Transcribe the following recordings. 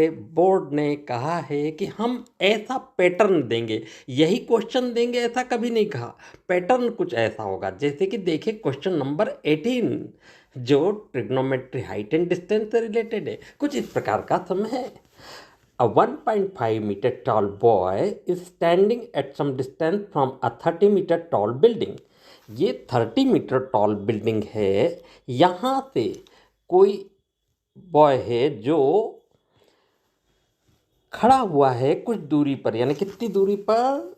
Board ने कहा है कि हम ऐसा पैटर्न देंगे, यही क्वेश्चन देंगे ऐसा कभी नहीं कहा। पैटर्न कुछ ऐसा होगा, जैसे कि देखिए क्वेश्चन नंबर 18 जो ट्रिग्नोमेट्री हाइट एंड डिस्टेंस से रिलेटेड है, कुछ इस प्रकार का सम है। A 1.5 meter tall boy is standing at some distance from a 30 meter tall building. ये 30 मीटर टॉल बिल्डिंग है, यहाँ से कोई बॉय है जो खड़ा हुआ है कुछ दूरी पर, यानी कितनी दूरी पर,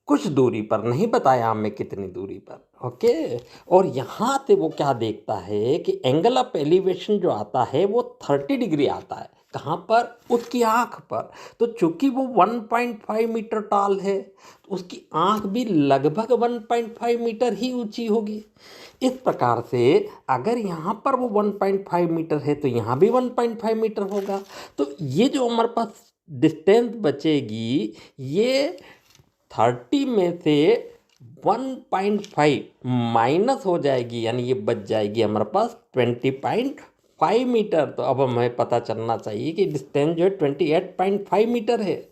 कुछ दूरी पर, नहीं बताया हमें कितनी दूरी पर। ओके, और यहाँ से वो क्या देखता है कि एंगल ऑफ एलिवेशन जो आता है वो 30 डिग्री आता है। कहाँ पर? उसकी आँख पर। तो चूंकि वो 1.5 मीटर टॉल है तो उसकी आँख भी लगभग 1.5 मीटर ही ऊंची होगी। इस प्रकार से अगर यहाँ पर वो 1.5 मीटर है तो यहाँ भी 1.5 मीटर होगा। तो ये जो हमारे पास डिस्टेंस बचेगी ये 30 में से 1.5 माइनस हो जाएगी, यानी ये बच जाएगी हमारे पास 20.5 मीटर। तो अब हमें पता चलना चाहिए कि डिस्टेंस जो है 28.5 मीटर है।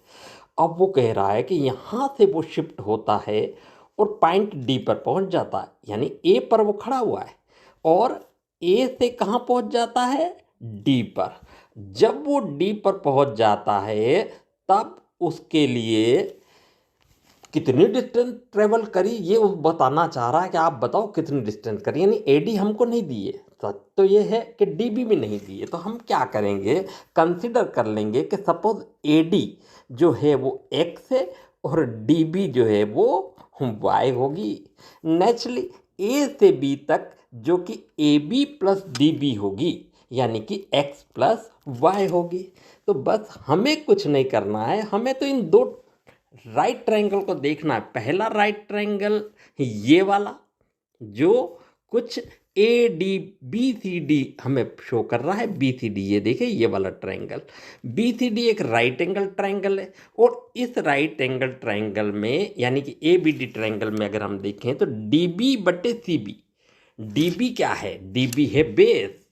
अब वो कह रहा है कि यहाँ से वो शिफ्ट होता है और पॉइंट डी पर पहुँच जाता है, यानी ए पर वो खड़ा हुआ है और ए से कहाँ पहुँच जाता है? डी पर। जब वो डी पर पहुँच जाता है तब उसके लिए कितनी डिस्टेंस ट्रेवल करी ये वो बताना चाह रहा है कि आप बताओ कितनी डिस्टेंस करी, यानी एडी हमको नहीं दी है। सच तो ये है कि डीबी भी नहीं दी है। तो हम क्या करेंगे, कंसिडर कर लेंगे कि सपोज एडी जो है वो एक्स है और डीबी जो है वो वाई होगी। नेचुरली ए से बी तक जो कि A B plus D B होगी, यानी कि एक्स प्लस वाई होगी। तो बस हमें कुछ नहीं करना है, हमें तो इन दो राइट ट्रायंगल को देखना है। पहला राइट ट्रायंगल ये वाला जो कुछ A D B C D हमें शो कर रहा है, बी सी डी, ये देखिए ये वाला ट्रायंगल बी सी डी एक राइट एंगल ट्रायंगल है। और इस राइट एंगल ट्रायंगल में यानी कि ए बी डी ट्रायंगल में अगर हम देखें तो डी बी बटे सी बी, डी बी क्या है? डी बी है बेस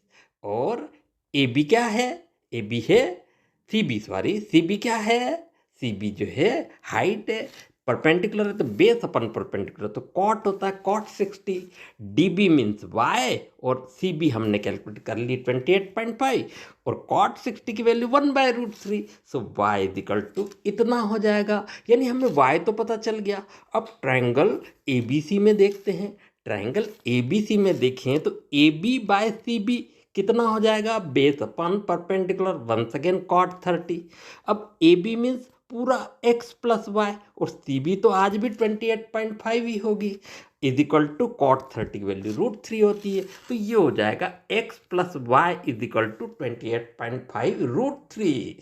और ए बी क्या है? ए बी है C B, sorry C B क्या है? सी बी जो है हाइट है। परपेंडिकुलर है तो बेस अपन परपेंडिकुलर, तो कॉट होता है cot 60। D B means Y और सी बी हमने कैलकुलेट कर ली 28.5 और कॉट 60 की value 1/√3। So Y is equal to इतना हो जाएगा, यानी हमें वाई तो पता चल गया। अब ट्रायंगल ए बी सी में देखते हैं। ट्रायंगल ए बी सी में देखें तो A B by C B कितना हो जाएगा? Base upon perpendicular, once again cot 30। अब ए बी मीन्स पूरा x प्लस वाई और सी बी तो आज भी 28.5 ही होगी, इज इक्वल टू कॉट 30 की वैल्यू √3 होती है। तो ये हो जाएगा x plus Y is equal to 28.5 √3।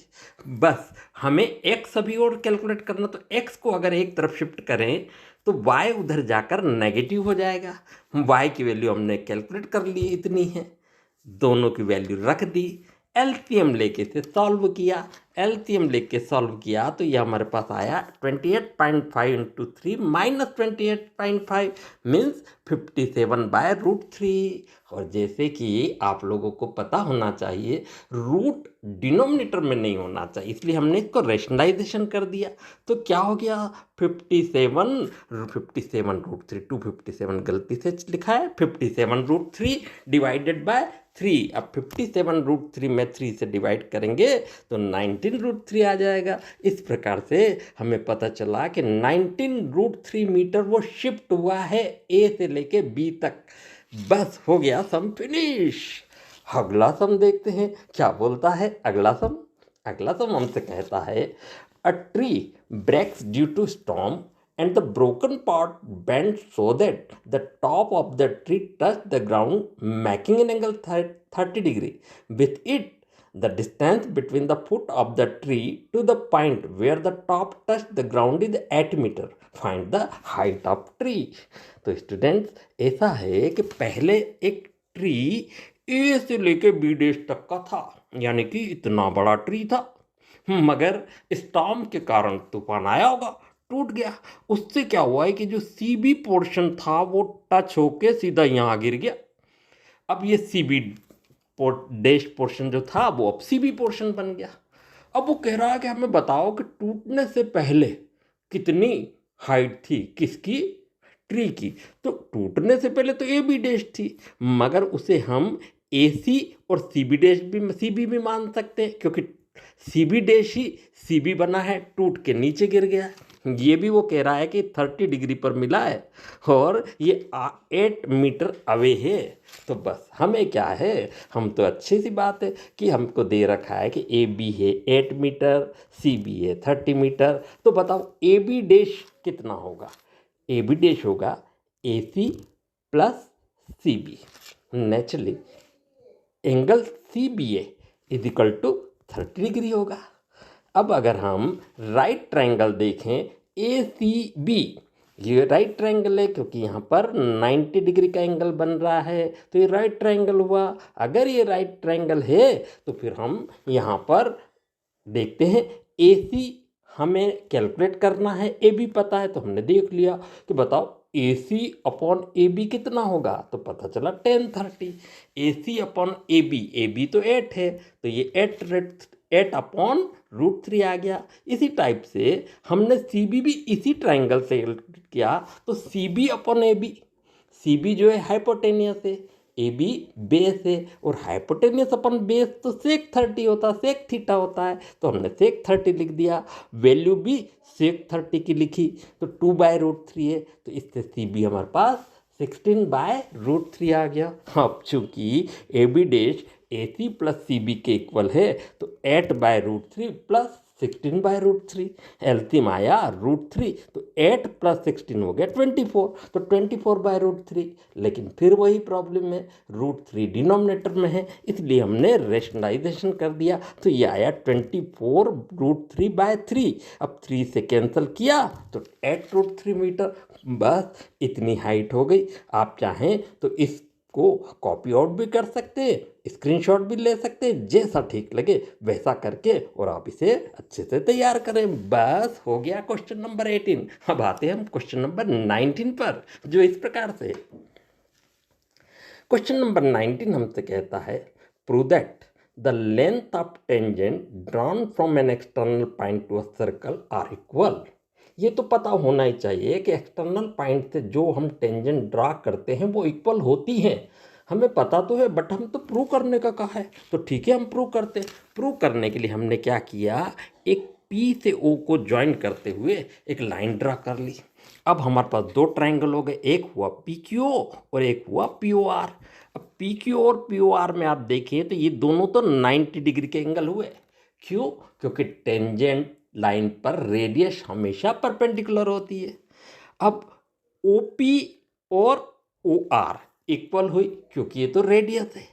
बस हमें x अभी और कैलकुलेट करना, तो x को अगर एक तरफ शिफ्ट करें तो y उधर जाकर नेगेटिव हो जाएगा। y की वैल्यू हमने कैलकुलेट कर ली, इतनी है, दोनों की वैल्यू रख दी, एलसीएम लेके से सॉल्व किया। एलसीएम लेके सॉल्व किया तो ये हमारे पास आया 28.5 इंटू 3 माइनस 28.5 मीन्स 57/√3। और जैसे कि आप लोगों को पता होना चाहिए रूट डिनोमिनेटर में नहीं होना चाहिए, इसलिए हमने इसको रेशनलाइजेशन कर दिया। तो क्या हो गया? 57√3 257 गलती से लिखा है, 57√3 डिवाइडेड बाय 3। अब 57√3 में 3 से डिवाइड करेंगे तो 19√3 आ जाएगा। इस प्रकार से हमें पता चला कि 19√3 मीटर वो शिफ्ट हुआ है ए से लेके बी तक। बस हो गया सम फिनिश। अगला सम देखते हैं क्या बोलता है अगला सम। अगला सम हमसे कहता है a tree breaks due to storm and the broken part bent so that the top of the tree touched the ground, making an angle 30 degree. With it, the distance between the foot of the tree to the point where the top touched the ground is 8 meter. Find the height of tree. तो students ऐसा है कि पहले एक tree ए से लेके B dash तक का था, यानी कि इतना बड़ा ट्री था, मगर स्टॉर्म के कारण तूफान आया होगा, टूट गया। उससे क्या हुआ है कि जो सी बी पोर्शन था वो टच होके सीधा यहाँ गिर गया। अब ये सी बी डैश पोर्शन जो था वो अब सी बी पोर्शन बन गया। अब वो कह रहा है कि हमें बताओ कि टूटने से पहले कितनी हाइट थी, किसकी, ट्री की। तो टूटने से पहले तो ए बी डैश थी, मगर उसे हम ए सी और सी बी डैश भी मान सकते हैं, क्योंकि सी बी डैश ही सी बी बना है, टूट के नीचे गिर गया है। ये भी वो कह रहा है कि 30 डिग्री पर मिला है और ये 8 मीटर अवे है। तो बस हमें क्या है, हम तो अच्छी सी बात है कि हमको दे रखा है कि ए बी है 8 मीटर, सी बी है 30 मीटर। तो बताओ ए बी डैश कितना होगा। ए बी डैश होगा A C plus C B. Naturally angle C B A is equal to 30 degree होगा। अब अगर हम राइट ट्रायंगल देखें ए सी बी, ये राइट ट्रायंगल है क्योंकि यहाँ पर 90 डिग्री का एंगल बन रहा है, तो ये राइट ट्रायंगल हुआ। अगर ये राइट ट्रायंगल है तो फिर हम यहाँ पर देखते हैं ए सी हमें कैलकुलेट करना है, ए बी पता है तो हमने देख लिया कि बताओ ए सी अपॉन ए बी कितना होगा, तो पता चला 1030। ए सी अपॉन ए बी तो 8 है, तो ये 8 अपॉन √3 आ गया। इसी टाइप से हमने सी बी भी इसी ट्राइंगल से किया, तो C B upon A B, C B जो है हाइपोटेनियस है, ए बी बेस है, और हाइपोटेनियस अपन बेस तो सेक 30 होता है, सेक थीटा होता है, तो हमने सेक 30 लिख दिया। वैल्यू भी सेक 30 की लिखी, तो 2/√3 है, तो इससे सी बी हमारे पास 16/√3 आ गया। अब चूंकि A B dash A C plus C B के इक्वल है, तो 8/√3 प्लस 16/√3, एलसीएम आया √3, तो 8 प्लस 16 हो गया 24, तो 24/√3। लेकिन फिर वही प्रॉब्लम है, √3 डिनोमिनेटर में है, इसलिए हमने रेशनलाइजेशन कर दिया, तो ये आया 24 √3/3। अब 3 से कैंसिल किया तो 8√3 मीटर, बस इतनी हाइट हो गई। आप चाहें तो इस को कॉपी आउट भी कर सकते हैं, स्क्रीनशॉट भी ले सकते हैं, जैसा ठीक लगे वैसा करके, और आप इसे अच्छे से तैयार करें। बस हो गया क्वेश्चन नंबर 18। अब आते हैं हम क्वेश्चन नंबर 19 पर, जो इस प्रकार से। क्वेश्चन नंबर 19 हमसे कहता है, prove that the length of tangent drawn from an external point to a circle are equal. ये तो पता होना ही चाहिए कि एक्सटर्नल पॉइंट से जो हम टेंजेंट ड्रा करते हैं वो इक्वल होती हैं, हमें पता तो है, बट हम तो प्रूव करने का कहा है, तो ठीक है हम प्रूव करते हैं। प्रूव करने के लिए हमने क्या किया, एक पी से ओ को ज्वाइन करते हुए एक लाइन ड्रा कर ली। अब हमारे पास दो ट्राइंगल हो गए, एक हुआ पी क्यू ओ और एक हुआ पी ओ आर। अब पी क्यू और पी ओ आर में आप देखिए तो ये दोनों तो 90 डिग्री के एंगल हुए। क्यों? क्योंकि टेंजेंट लाइन पर रेडियस हमेशा परपेंडिकुलर होती है। अब ओ पी और ओ आर इक्वल हुई क्योंकि ये तो रेडियस है,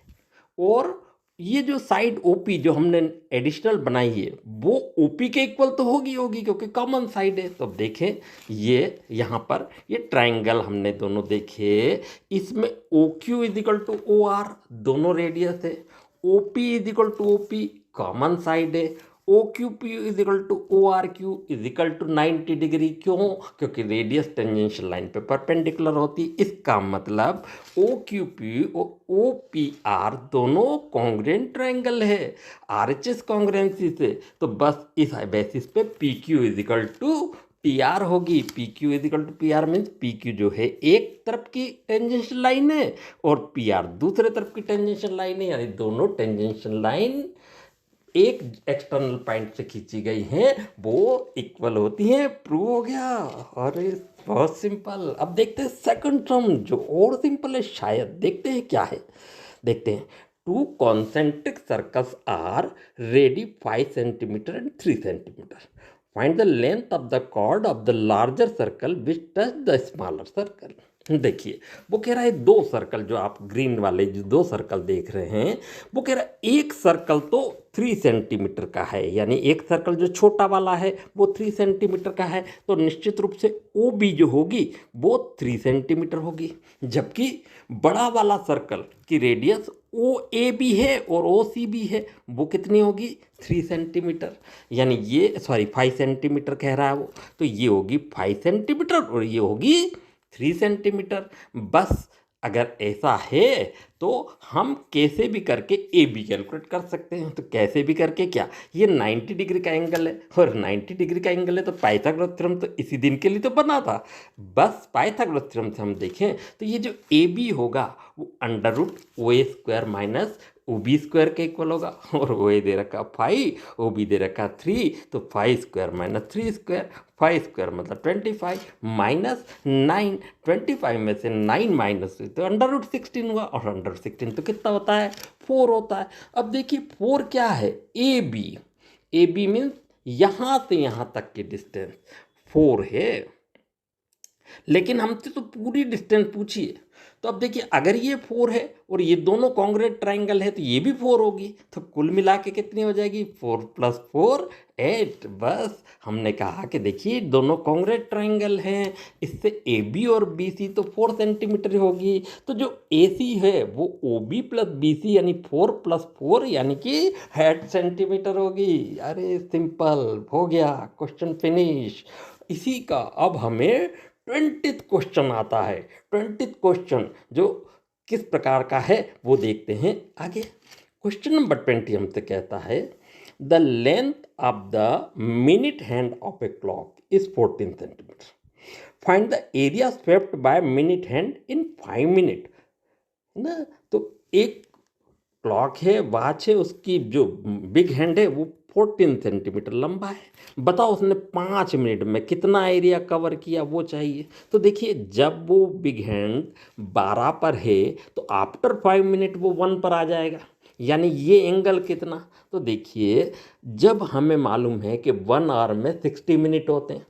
और ये जो साइड ओपी जो हमने एडिशनल बनाई है वो ओपी के इक्वल तो होगी क्योंकि कॉमन साइड है। तो अब देखें ये यहाँ पर ये ट्राइंगल हमने दोनों देखे, इसमें O Q is equal to O R, दोनों रेडियस है, O P is equal to O P common side है, O Q P is equal to O R Q is equal to 90 degree. क्यों? क्योंकि radius tangential line पे perpendicular होती है। इसका मतलब ओ क्यू पी और ओ पी आर दोनों कॉन्ग्रुएंट ट्रायंगल है आरएचएस कॉन्ग्रुएंसी से। तो बस इस बेसिस पे P Q is equal to P R होगी। P Q is equal to P R means P Q जो है एक तरफ की टेंजेंशियल लाइन है और पी आर दूसरे तरफ की टेंजेंशियल लाइन है, यानी दोनों टेंजेंशियल लाइन एक एक्सटर्नल पॉइंट से खींची गई हैं, वो इक्वल होती हैं। प्रूव हो गया। अरे बहुत सिंपल। अब देखते हैं सेकंड टर्म जो और सिंपल है शायद, देखते हैं क्या है। देखते हैं, two concentric circles are radii 5 centimetre and 3 centimetre. Find the length of the chord of the larger circle which touch the smaller circle. देखिए वो कह रहा है दो सर्कल, जो आप ग्रीन वाले जो दो सर्कल देख रहे हैं, वो कह रहा है एक सर्कल तो 3 सेंटीमीटर का है, यानी एक सर्कल जो छोटा वाला है वो 3 सेंटीमीटर का है, तो निश्चित रूप से ओ बी जो होगी वो 3 सेंटीमीटर होगी, जबकि बड़ा वाला सर्कल की रेडियस ओ ए बी है और ओ सी बी है, वो कितनी होगी 3 सेंटीमीटर, यानी ये 5 सेंटीमीटर कह रहा है वो, तो ये होगी 5 सेंटीमीटर और ये होगी 3 सेंटीमीटर। बस अगर ऐसा है तो हम कैसे भी करके ए बी कैलकुलेट कर सकते हैं। तो कैसे भी करके क्या, ये 90 डिग्री का एंगल है और 90 डिग्री का एंगल है तो पाइथागोरस थ्योरम तो इसी दिन के लिए तो बना था। बस पाइथागोरस थ्योरम से हम देखें तो ये जो ए बी होगा वो under root O A square minus O B square के इक्वल होगा। और ओ ए दे रखा 5, ओ बी दे रखा 3, तो 5 स्क्वायर माइनस 3 स्क्वायर, 5 स्क्वायर मतलब 25 माइनस 9, 25 में से 9 माइनस हुई तो अंडर रूट 16 हुआ। और अंडर रूट 16 तो कितना होता है, 4 होता है। अब देखिए 4 क्या है, A B, A B means यहाँ से यहाँ तक की डिस्टेंस 4 है, लेकिन हमसे तो पूरी डिस्टेंस पूछी है। तो अब देखिए अगर ये 4 है और ये दोनों कॉन्ग्रुएंट ट्राइंगल है तो ये भी 4 होगी, तो कुल मिला के कितनी हो जाएगी, 4 + 4 8। बस हमने कहा कि देखिए दोनों कॉन्ग्रुएंट ट्राइंगल हैं, इससे ए बी और बी सी तो 4 सेंटीमीटर होगी। तो जो ए सी है वो O B plus B C यानी 4 + 4 यानी कि 8 सेंटीमीटर होगी। अरे सिंपल हो गया, क्वेश्चन फिनिश। इसी का अब हमें 20th क्वेश्चन आता है। 20th क्वेश्चन जो किस प्रकार का है वो देखते हैं आगे। क्वेश्चन नंबर 20 हमसे कहता है the length of the minute hand of a clock is 14 centimetre, find the area swept by minute hand in 5 minute. है ना, तो एक क्लॉक है, वॉच है, उसकी जो बिग हैंड है वो 14 सेंटीमीटर लंबा है। बताओ उसने 5 मिनट में कितना एरिया कवर किया वो चाहिए। तो देखिए जब वो बिग हैंड 12 पर है तो आफ्टर 5 मिनट वो 1 पर आ जाएगा, यानी ये एंगल कितना। तो देखिए जब हमें मालूम है कि 1 आवर में 60 मिनट होते हैं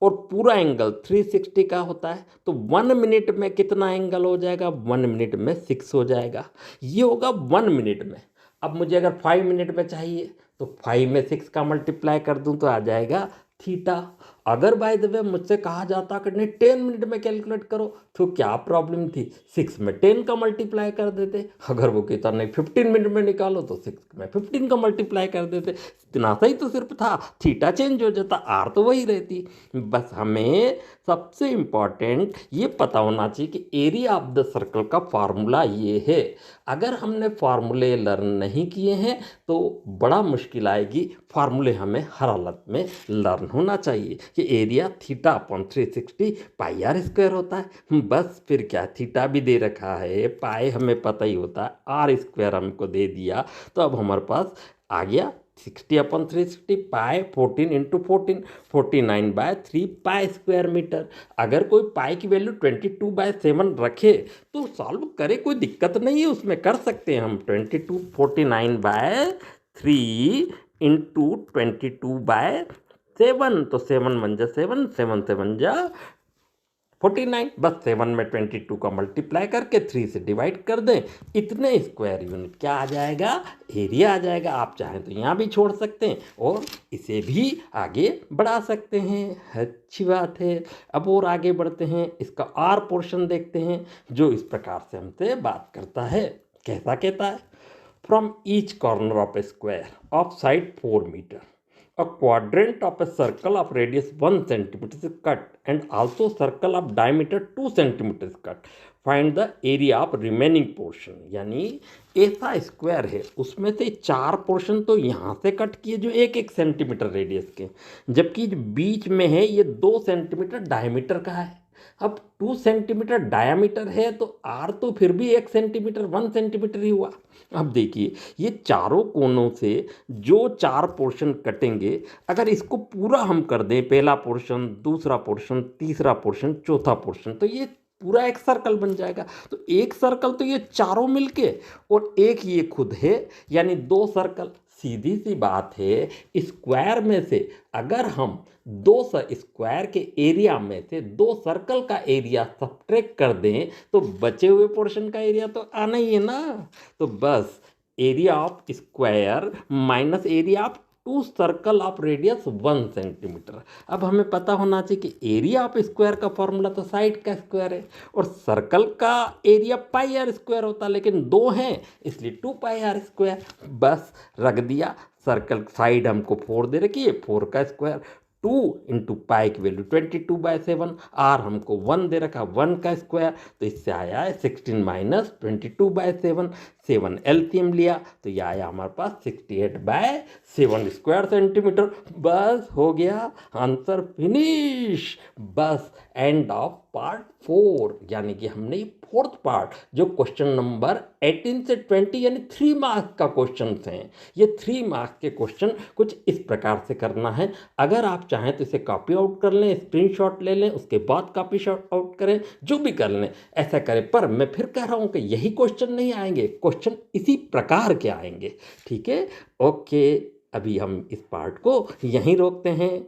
और पूरा एंगल 360 का होता है, तो 1 मिनट में कितना एंगल हो जाएगा, 1 मिनट में 6 हो जाएगा। ये होगा 1 मिनट में। अब मुझे अगर 5 मिनट में चाहिए तो 5 में 6 का मल्टीप्लाई कर दूं तो आ जाएगा थीटा। अगर बाय द वे मुझसे कहा जाता कि नहीं 10 मिनट में कैलकुलेट करो तो क्या प्रॉब्लम थी, 6 में 10 का मल्टीप्लाई कर देते। अगर वो कहता नहीं 15 मिनट में निकालो तो 6 में 15 का मल्टीप्लाई कर देते। इतना सही तो सिर्फ था, थीटा चेंज हो जाता, आर तो वही रहती। बस हमें सबसे इम्पॉर्टेंट ये पता होना चाहिए कि एरिया ऑफ द सर्कल का फार्मूला ये है। अगर हमने फार्मूले लर्न नहीं किए हैं तो बड़ा मुश्किल आएगी। फार्मूले हमें हर हालत में लर्न होना चाहिए कि area theta upon 360 pi r square होता है। बस फिर क्या, थीटा भी दे रखा है, पाई हमें पता ही होता है, आर स्क्वायर हमको दे दिया, तो अब हमारे पास आ गया 60/360 पाई 14 × 14 49/3 पाई स्क्वायर मीटर। अगर कोई पाई की वैल्यू 22/7 रखे तो सॉल्व करे, कोई दिक्कत नहीं है, उसमें कर सकते हैं हम। 22 49/3 × 22/7, तो 7 1 जा 7, 7 7 जा 49। बस 7 में 22 का मल्टीप्लाई करके 3 से डिवाइड कर दें, इतने स्क्वायर यूनिट क्या आ जाएगा, एरिया आ जाएगा। आप चाहें तो यहाँ भी छोड़ सकते हैं और इसे भी आगे बढ़ा सकते हैं। अच्छी बात है। अब और आगे बढ़ते हैं, इसका आर पोर्शन देखते हैं जो इस प्रकार से हमसे बात करता है। कैसा कहता है, from each corner of a square of side 4 metre a quadrant of a circle of radius 1 centimeter is cut and also circle of diameter 2 centimeter is cut. Find the area of remaining portion। यानी ऐसा square है उसमें से 4 portion तो यहाँ से cut किए जो 1-1 सेंटीमीटर रेडियस के, जबकि जो बीच में है ये 2 सेंटीमीटर डायमीटर का है। अब 2 सेंटीमीटर डायामीटर है तो आर तो फिर भी 1 सेंटीमीटर 1 सेंटीमीटर ही हुआ। अब देखिए ये चारों कोनों से जो 4 पोर्शन कटेंगे, अगर इसको पूरा हम कर दें, पहला पोर्शन, दूसरा पोर्शन, तीसरा पोर्शन, चौथा पोर्शन, तो ये पूरा एक सर्कल बन जाएगा। तो एक सर्कल तो ये चारों मिलके और एक ये खुद है, यानी 2 सर्कल। सीधी सी बात है, स्क्वायर में से अगर हम 2 स्क्वायर के एरिया में से 2 सर्कल का एरिया सब्ट्रैक्ट कर दें तो बचे हुए पोर्शन का एरिया तो आना ही है ना। तो बस area of square minus area of 2 circle of radius 1 centimetre. अब हमें पता होना चाहिए कि एरिया ऑफ स्क्वायर का फॉर्मूला तो साइड का स्क्वायर है और सर्कल का एरिया पाई आर स्क्वायर होता है, लेकिन 2 हैं इसलिए 2 पाई आर स्क्वायर। बस रख दिया, सर्कल साइड हमको 4 दे रखी है, 4 का स्क्वायर टू इंटू पाई की वैल्यू 22/7, आर हमको 1 दे रखा, 1 का स्क्वायर, तो इससे आया है 16 माइनस 22/7, 7 एलसीएम लिया तो ये आया हमारे पास 68/7 स्क्वायर सेंटीमीटर। बस हो गया, आंसर फिनिश। बस एंड ऑफ पार्ट 4, यानी कि हमने फोर्थ पार्ट जो क्वेश्चन नंबर 18 से 20 यानी 3 मार्क्स का क्वेश्चन हैं, ये 3 मार्क्स के क्वेश्चन कुछ इस प्रकार से करना है। अगर आप चाहें तो इसे कॉपी आउट कर लें, स्क्रीनशॉट ले लें, उसके बाद कॉपी शॉट आउट करें, जो भी कर लें ऐसा करें। पर मैं फिर कह रहा हूं कि यही क्वेश्चन नहीं आएंगे, क्वेश्चन इसी प्रकार के आएंगे। ठीक है, ओके, अभी हम इस पार्ट को यहीं रोकते हैं।